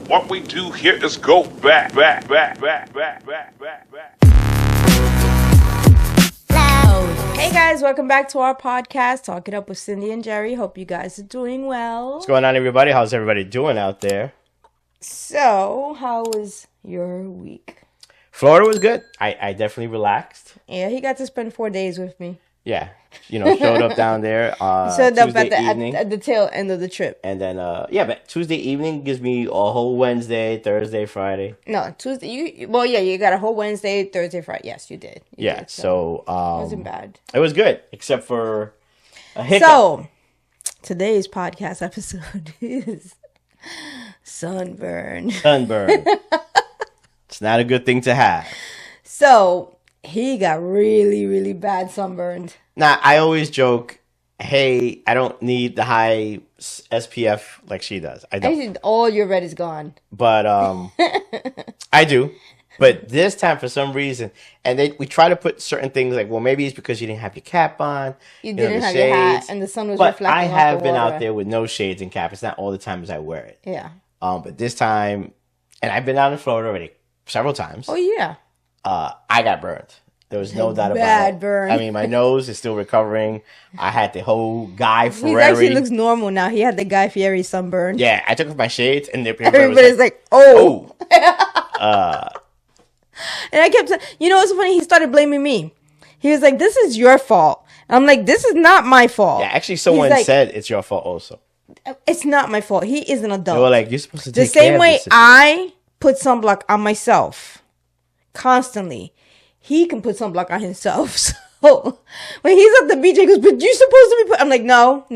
What we do here is go back. Hey guys, welcome back to our podcast, Talk It Up with Cindy and Jerry. Hope you guys are doing well. What's going on, everybody? How's everybody doing out there? So, how was your week? Florida was good. I definitely relaxed. Yeah, he got to spend 4 days with me. Yeah, showed up down there Showed up Tuesday at the tail end of the trip. And then, but Tuesday evening gives me a whole Wednesday, Thursday, Friday. No, Tuesday. You got a whole Wednesday, Thursday, Friday. Yes, you did. You did, so it wasn't bad. It was good, except for a hiccup. So, today's podcast episode is Sunburn. Sunburn. It's not a good thing to have. So, he got really, really bad sunburned. Now, I always joke, hey, I don't need the high SPF like she does. I don't. Actually, all your red is gone. But I do. But this time, for some reason, and we try to put certain things like, well, maybe it's because you didn't have your cap on. You didn't have your hat, and the sun was reflecting off the water. I have been out there with no shades and cap. It's not all the time as I wear it. Yeah. But this time, and I've been out in Florida already several times. Oh, yeah. I got burned. There was no doubt about it. Bad burn. I mean, my nose is still recovering. I had the whole Guy Fieri. He actually looks normal now. He had the Guy Fieri sunburn. Yeah, I took off my shades, and everybody's like, oh. And I kept saying, what's so funny? He started blaming me. He was like, this is your fault. And I'm like, this is not my fault. Yeah, actually, someone said it's your fault also. It's not my fault. He is an adult. They were like, you're supposed to take the same way I put sunblock on myself constantly. He can put sunblock on himself. So when he's at the beach, he goes, but you're supposed to be I'm like, no.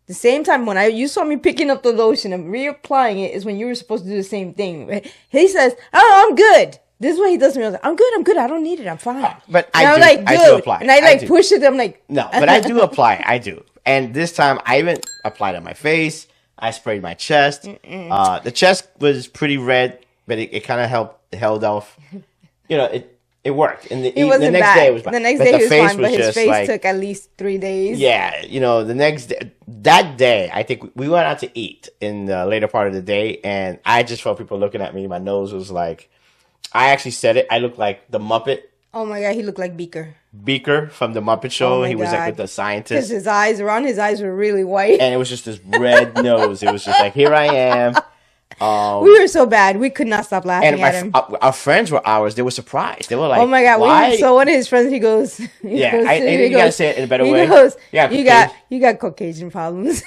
The same time when you saw me picking up the lotion and reapplying it is when you were supposed to do the same thing. He says, oh, I'm good. This is what he does to me. I was like, I'm good. I don't need it. I'm fine. But I do apply. And I push it. I'm like, no, but I do apply. I do. And this time I even applied on my face. I sprayed my chest. The chest was pretty red, but it kind of held off. It worked. And the next day it was fine. The next day he was fine, but his face took at least 3 days. Yeah, the next day, that day, I think we went out to eat in the later part of the day, and I just felt people looking at me. My nose was like, I actually said it. I looked like the Muppet. Oh my God, he looked like Beaker. Beaker from the Muppet Show. He was like with the scientist. Because his eyes were really white. And it was just this red nose. It was just like, here I am. We were so bad. We could not stop laughing at him. Our friends were ours. They were surprised. They were like, oh my God. Why? So one of his friends, he goes, you got to say it in a better way. He goes, you got Caucasian problems.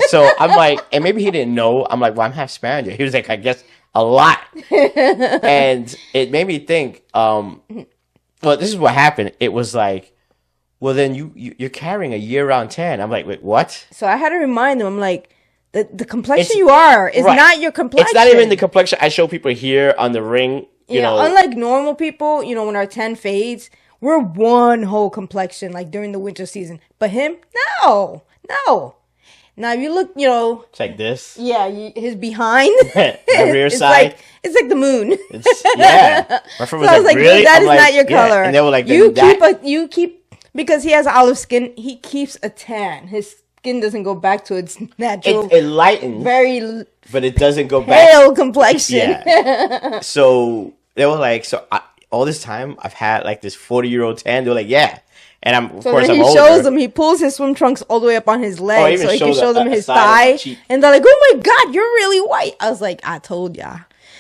So I'm like, and maybe he didn't know. I'm like, well, I'm half Spanish. He was like, I guess a lot. And it made me think, well, this is what happened. It was like, well, then you're carrying a year-round tan. I'm like, wait, what? So I had to remind them, I'm like, the complexion you are is not your complexion. It's not even the complexion. I show people here on the ring, you know. Unlike normal people, when our tan fades, we're one whole complexion, like during the winter season. But him, no. Now, if you look, it's like this. Yeah, his behind. The rear side. It's like the moon. Yeah. My friend was like, really? That is not your color. And they were like, you keep, because he has olive skin, he keeps a tan. His skin doesn't go back to its natural. It lightens. But it doesn't go back. Pale complexion. Yeah. So they were like, all this time I've had like this 40-year-old tan. They were like, yeah. And I'm older. Shows them, he pulls his swim trunks all the way up on his leg so he can show them his thigh. And they're like, oh my God, you're really white. I was like, I told ya.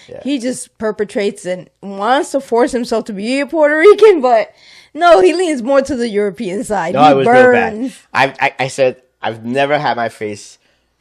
Yeah. He just perpetrates and wants to force himself to be a Puerto Rican, but no, he leans more to the European side. No, it was real bad. I said, I've never had my face.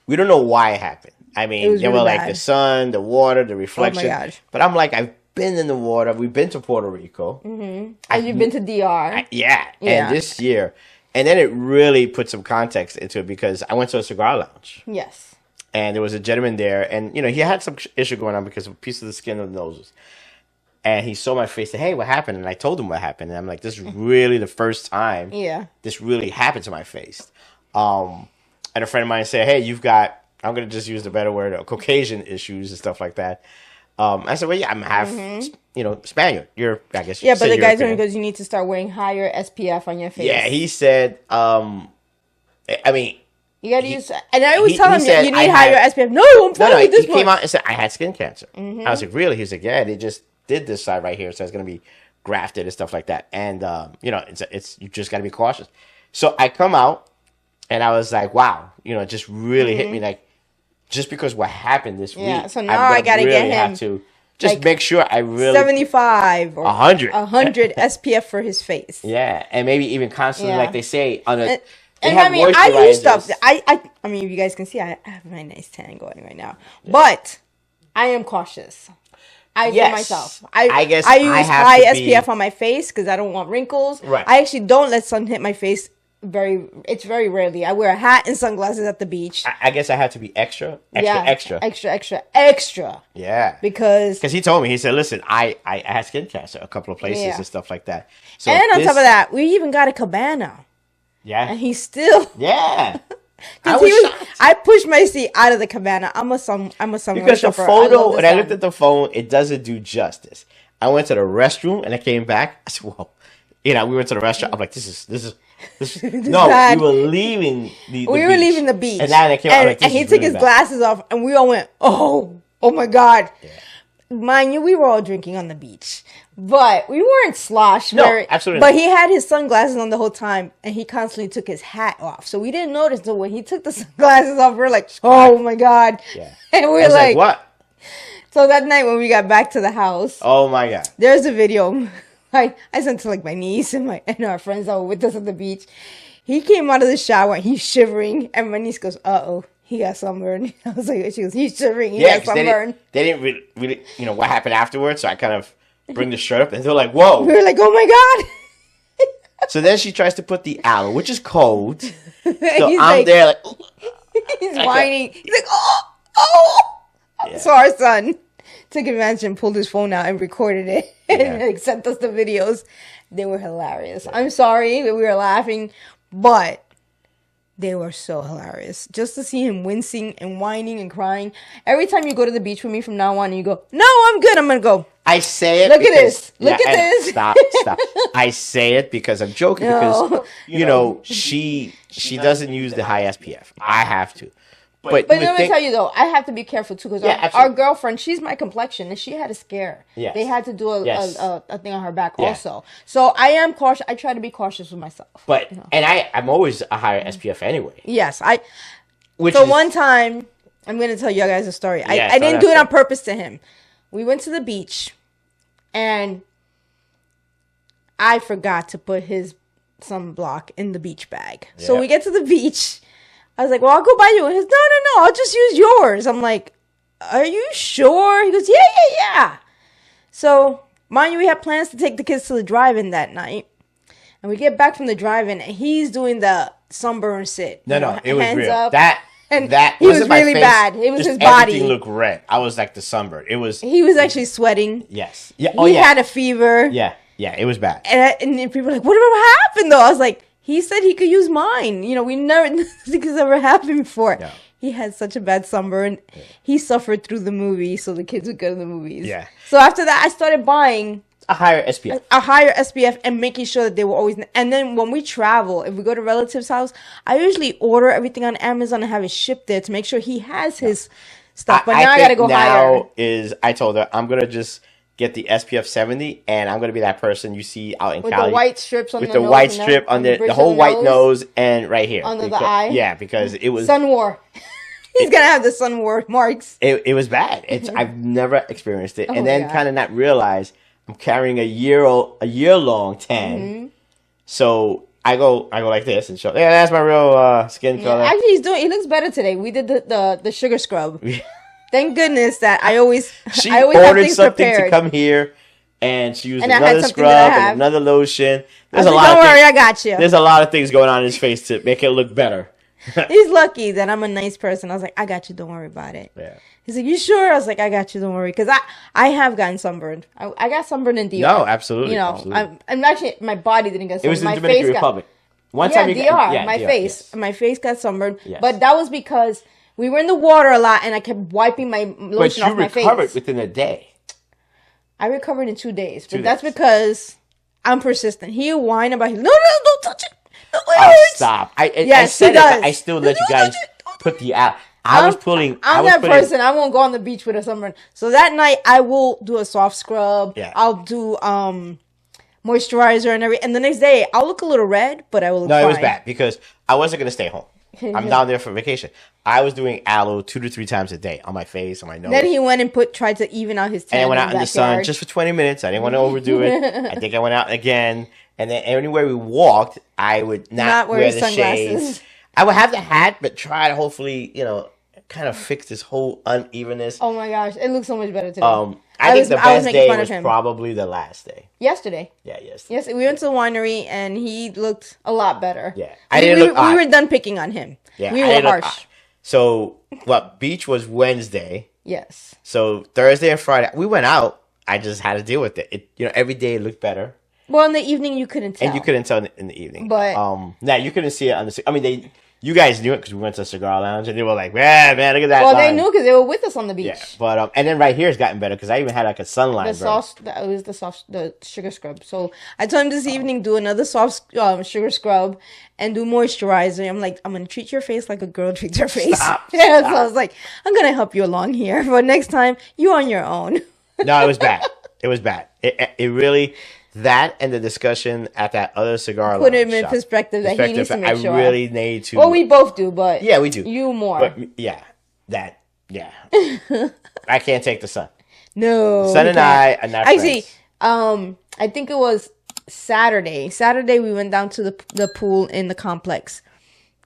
We don't know why it happened. I mean, they were like the sun, the water, the reflection. Oh my gosh. But I'm like, I've been in the water. We've been to Puerto Rico. Mm-hmm. And you've been to DR. Yeah. And this year. And then it really put some context into it because I went to a cigar lounge. Yes. And there was a gentleman there. And, he had some issue going on because of a piece of the skin of the nose. And he saw my face and said, hey, what happened? And I told him what happened. And I'm like, this is really the first time this really happened to my face. And a friend of mine said, hey, I'm going to just use the better word, Caucasian issues and stuff like that. I said, well, yeah, I'm half, Spaniard. I guess. Yeah, but the guy told me because you need to start wearing higher SPF on your face. Yeah, he said, I mean, You gotta use, and I always tell him that you need higher SPF. No, I'm fine with this he came out and said I had skin cancer. I was like, really? He was like, yeah, they just did this side right here, so it's gonna be grafted and stuff like that. And it's you just gotta be cautious. So I come out, and I was like, wow, it just really hit me, like, just because what happened this week. So now I gotta get him. Have to just make sure I really 75 or 100 SPF for his face. Yeah, and maybe even constantly, like they say on a. And I mean, I use stuff. I mean, if you guys can see, I have my nice tan going right now. Yeah. But I am cautious. For myself. I guess I use high SPF on my face because I don't want wrinkles. Right. I actually don't let sun hit my face. It's very rarely. I wear a hat and sunglasses at the beach. I guess I have to be extra. Yeah. Because he told me, he said, listen, I had skin cancer a couple of places and stuff like that. So and on top of that, we even got a cabana. Yeah. And he's still. Yeah. I pushed my seat out of the cabana. I'm a summer because the photo, when I looked at the phone, it doesn't do justice. I went to the restroom and I came back. I said, whoa. We went to the restaurant. I'm like, this is no, bad. We were leaving the beach. Leaving the beach. And then I came out like, and he took his glasses off and we all went, oh my God. Yeah. Mind you, we were all drinking on the beach. But we weren't sloshed. No, absolutely But he had his sunglasses on the whole time, and he constantly took his hat off. So we didn't notice until when he took the sunglasses off, we were like, oh my God. Yeah. And we were like, what? So that night when we got back to the house. Oh my God. There's a video. I sent to like my niece and our friends that were with us at the beach. He came out of the shower and he's shivering, and my niece goes, uh-oh. He got sunburned. I was like, she goes, he's shivering. He got sunburned. They didn't really, what happened afterwards. So I kind of bring the shirt up, and they're like, whoa. We were like, oh my God. So then she tries to put the aloe, which is cold. So I'm there like. He's whining. He's like, oh. Yeah. So our son took advantage and pulled his phone out and recorded it and sent us the videos. They were hilarious. Yeah. I'm sorry that we were laughing, but they were so hilarious. Just to see him wincing and whining and crying. Every time you go to the beach with me from now on and you go, no, I'm good, I'm going to go. I say it. Look at this. Look at this. Stop. I say it because I'm joking because, she doesn't use the high SPF. I have to. But let me tell you though, I have to be careful too because our girlfriend, she's my complexion and she had a scare. Yes. They had to do a thing on her back also. So I am cautious. I try to be cautious with myself. But and I'm always a higher SPF anyway. Yes, one time I'm going to tell you guys a story. I didn't do it on purpose to him. We went to the beach and I forgot to put his sunblock in the beach bag. Yep. So we get to the beach. I was like, well, I'll go buy you. And he goes, no, I'll just use yours. I'm like, are you sure? He goes, yeah. So, mind you, we had plans to take the kids to the drive-in that night. And we get back from the drive-in, and he's doing the sunburn sit. No, it was hands real. Up. That he was really bad. It was his body. Everything looked red. I was like the sunburn. He was actually sweating. Yes. Yeah. He had a fever. Yeah, it was bad. And people were like, what happened, though? I was like, he said he could use mine. We never, nothing has ever happened before. No. He had such a bad sunburn. Yeah. He suffered through the movie, so the kids would go to the movies. Yeah. So after that, I started buying a higher SPF. A higher SPF and making sure that they were always. And then when we travel, if we go to relatives' house, I usually order everything on Amazon and have it shipped there to make sure he has his stuff. But now I got to go higher. I told her, I'm going to just get the SPF 70, and I'm going to be that person you see out in Cali. With the white strips on the nose. With the white strip on the whole white nose and right here. Under the eye. Yeah, because it was... Sun war. He's going to have the sun war marks. It was bad. I've never experienced it. And then kind of not realize I'm carrying a year-long tan. Mm-hmm. So I go like this and show, yeah, that's my real skin color. Actually, he looks better today. We did the sugar scrub. Thank goodness that I always ordered something prepared. To come here, and she used another scrub and another lotion. Don't worry, I got you. There's a lot of things going on in his face to make it look better. He's lucky that I'm a nice person. I was like, I got you. Don't worry about it. Yeah. He's like, you sure? I was like, I got you. Don't worry, because I have gotten sunburned. I got sunburned in DR. No, absolutely. Absolutely. I'm actually my body didn't get sunburned. It was in the Dominican Republic. One time DR. My face got sunburned, but that was because we were in the water a lot, and I kept wiping my lotion off my face. But you recovered within a day. I recovered in 2 days, but that's because I'm persistent. He whine about, no, don't touch it. Stop. I Yes, said he does. it, I still let you guys put the out. I'm that person. I won't go on the beach with a sunburn. So that night, I will do a soft scrub. Yeah. I'll do moisturizer and everything. And the next day, I'll look a little red, but I will look fine. No, it was bad because I wasn't going to stay home. I'm down there for vacation. I was doing aloe 2 to 3 times a day on my face, on my nose. Then he went and tried to even out his tan. And I went out in the sun just for 20 minutes. I didn't want to overdo it. I think I went out again. And then anywhere we walked, I would not wear the sunglasses. shades. I would have the hat, but try to hopefully, kind of fix this whole unevenness. Oh my gosh, it looks so much better today. I think the best day was probably the last day. Yesterday. Yeah, yesterday. Yes, we went to the winery and he looked a lot better. Yeah. We were done picking on him. Yeah, we were harsh. So, beach was Wednesday. Yes. So, Thursday and Friday, we went out. I just had to deal with it. Every day it looked better. Well, in the evening, you couldn't tell. And you couldn't tell in the evening. But you couldn't see it on the. I mean, you guys knew it because we went to a cigar lounge and they were like, "Yeah, man, look at that." Well, they knew because they were with us on the beach. Yeah, but and then right here it's gotten better because I even had like a sunline. The sugar scrub. So I told him this evening do another soft sugar scrub and do moisturizer. I'm like, I'm gonna treat your face like a girl treats her face. Stop. So I was like, I'm gonna help you along here, but next time you on your own. No, it was bad. It was bad. It really. That and the discussion at that other cigar lounge. Put him in perspective that he needs to make sure. I really need to. Well, we both do, but yeah, we do. You more. But, yeah. I can't take the sun. No. Sun and I are not actually. Friends. I think it was Saturday. Saturday we went down to the pool in the complex,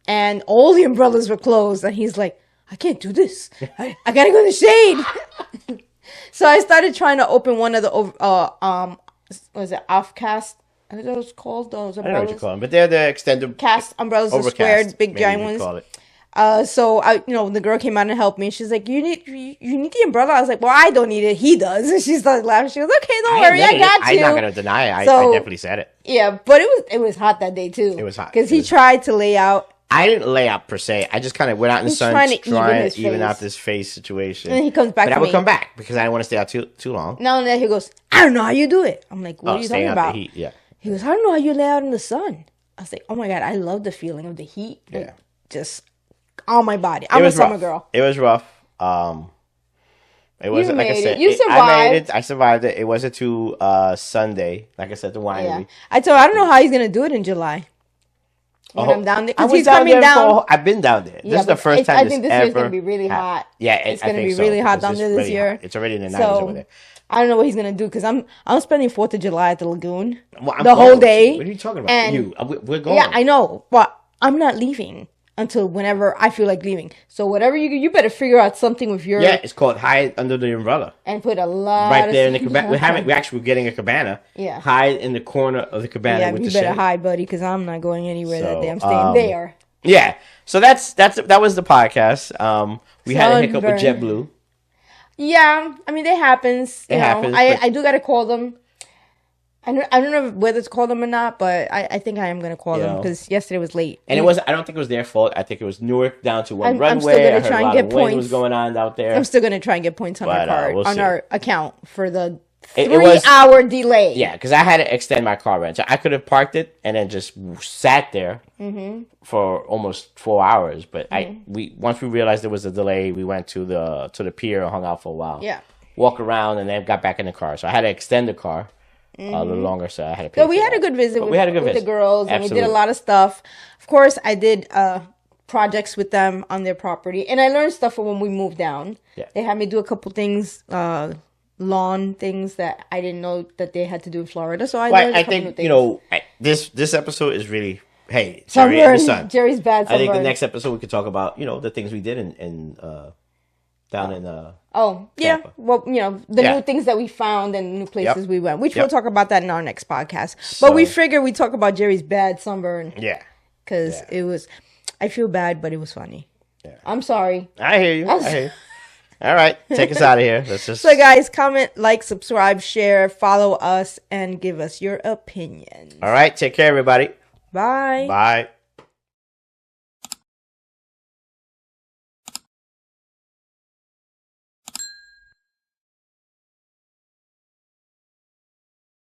and all the umbrellas were closed. And he's like, "I can't do this. I gotta go in the shade." So I started trying to open one of the was it off-cast? I think that was called those umbrellas. I don't know what you call them, but they're the extended cast umbrellas, the squared, big giant ones. Call it. So the girl came out and helped me. She's like, "You need the umbrella." I was like, "Well, I don't need it. He does." And she started laughing. She goes, "Okay, don't worry, I got you." I'm not gonna deny it. I definitely said it. Yeah, but it was hot that day too. It was hot because he tried to lay out. I didn't lay out per se. I just kind of went out in the sun, trying to even out this face situation. And then he comes back. But I would come back because I didn't want to stay out too long. No, and then he goes, "I don't know how you do it." I'm like, "What are you talking about?" The heat, yeah. He goes, "I don't know how you lay out in the sun." I was like, "Oh my god, I love the feeling of the heat, like, just on my body." I'm a summer girl. It was rough. It wasn't like I said. You survived. I made it. I survived it. It wasn't too Sunday, like I said, the winery. Yeah. I told him, I don't know how he's gonna do it in July. When I'm down there, because he's coming down. I've been down there. This is the first time. I think this year's gonna be really hot. Yeah, it's gonna be really hot down there this year. It's already in the 90s over there. I don't know what he's gonna do because I'm spending 4th of July at the lagoon the whole day. What are you talking about? We're going. Yeah, I know, but I'm not leaving until whenever I feel like leaving. So whatever you better figure out something with your. Yeah, it's called hide under the umbrella. And put a lot right there in the cabana. We're actually getting a cabana. Yeah. Hide in the corner of the cabana with the shade. You better hide, buddy, because I'm not going anywhere that day. I'm staying there. Yeah. So that was the podcast. We had a hiccup with JetBlue. Yeah, I mean, it happens. It happens. I do gotta call them. I don't know whether to call them or not, but I think I am going to call them because yesterday was late. And I don't think it was their fault. I think it was Newark down to one runway. I'm still going to try and get points. Was going on out there. I'm still going to try and get points on our card, on our account for the 3-hour delay. Yeah, because I had to extend my car rent. So I could have parked it and then just sat there for almost 4 hours. But once we realized there was a delay, we went to the pier and hung out for a while. Yeah. Walk around and then got back in the car. So I had to extend the car. A little longer, so I had to pay. So we had a good visit with the girls, and we did a lot of stuff. Of course, I did projects with them on their property, and I learned stuff from when we moved down. Yeah. They had me do a couple things, lawn things that I didn't know that they had to do in Florida. So I learned a couple new things. This episode is really Jerry and the sun. Jerry's bad sunburn. I think the next episode we could talk about the things we did in down in Tampa. Well, the new things that we found and new places we went, which we'll talk about that in our next podcast. But we figured we'd talk about Jerry's bad sunburn. Yeah. Because it was, I feel bad, but it was funny. Yeah. I'm sorry. I hear you. All right. Take us out of here. So guys, comment, like, subscribe, share, follow us, and give us your opinion. All right. Take care, everybody. Bye. Bye.